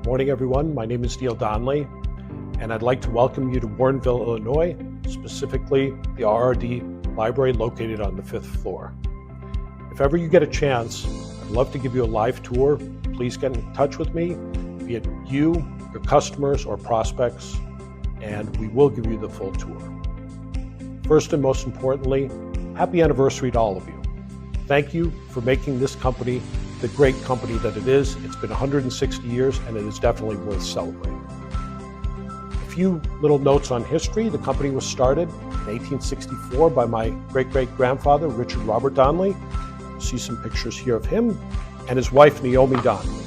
Morning, everyone. My name is Neil Donnelly, and I'd like to welcome you to Warrenville, Illinois, specifically the RRD Library located on the 5th floor. If ever you get a chance, I'd love to give you a live tour. Please get in touch with me, be it you, your customers, or prospects, and we will give you the full tour. First and most importantly, happy anniversary to all of you. Thank you for making this company the great company that it is. It's been 160 years and it is definitely worth celebrating. A few little notes on history. The company was started in 1864 by my great-great-grandfather, Richard Robert Donnelly. You'll see some pictures here of him and his wife, Naomi Donnelly.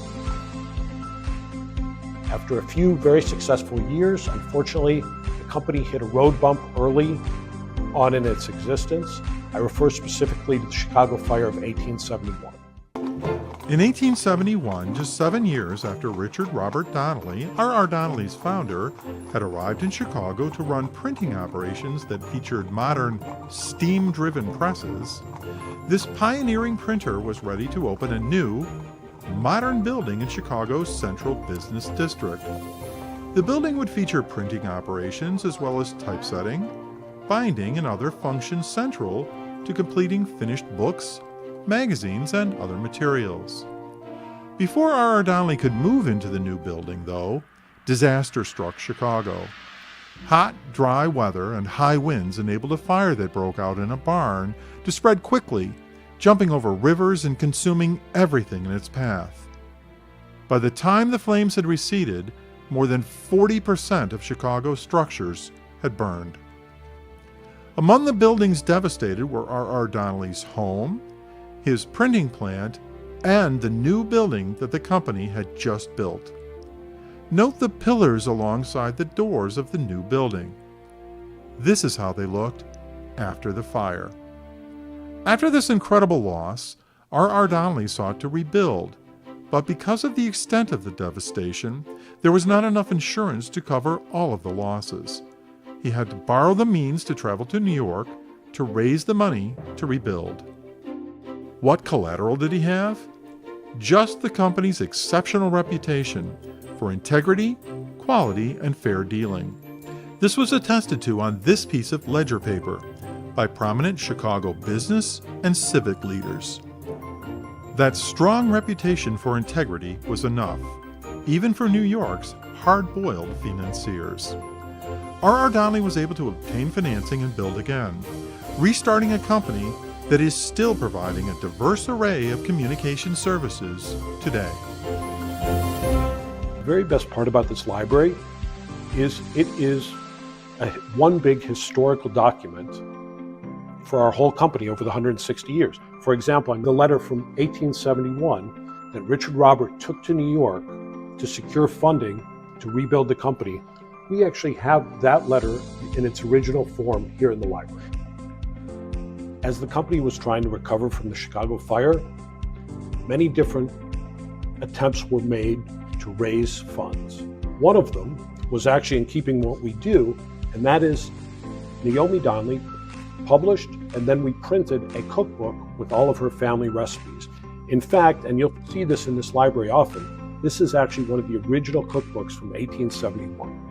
After a few very successful years, unfortunately, the company hit a road bump early on in its existence. I refer specifically to the Chicago fire of 1871. In 1871, just 7 years after Richard Robert Donnelly, R.R. Donnelly's founder, had arrived in Chicago to run printing operations that featured modern, steam-driven presses, this pioneering printer was ready to open a new, modern building in Chicago's Central Business District. The building would feature printing operations as well as typesetting, binding, and other functions central to completing finished books, magazines, and other materials. Before R.R. Donnelly could move into the new building, though, disaster struck Chicago. Hot, dry weather and high winds enabled a fire that broke out in a barn to spread quickly, jumping over rivers and consuming everything in its path. By the time the flames had receded, more than 40% of Chicago's structures had burned. Among the buildings devastated were R.R. Donnelly's home, his printing plant, and the new building that the company had just built. Note the pillars alongside the doors of the new building. This is how they looked after the fire. After this incredible loss, R.R. Donnelly sought to rebuild, but because of the extent of the devastation, there was not enough insurance to cover all of the losses. He had to borrow the means to travel to New York to raise the money to rebuild. What collateral did he have? Just the company's exceptional reputation for integrity, quality, and fair dealing. This was attested to on this piece of ledger paper by prominent Chicago business and civic leaders. That strong reputation for integrity was enough, even for New York's hard-boiled financiers. R.R. Donnelly was able to obtain financing and build again, restarting a company that is still providing a diverse array of communication services today. The very best part about this library is it is one big historical document for our whole company over the 160 years. For example, the letter from 1871 that Richard Robert took to New York to secure funding to rebuild the company, we actually have that letter in its original form here in the library. As the company was trying to recover from the Chicago fire, many different attempts were made to raise funds. One of them was actually in keeping what we do, and that is Naomi Donnelly published and then we printed a cookbook with all of her family recipes. In fact, and you'll see this in this library often, this is actually one of the original cookbooks from 1871.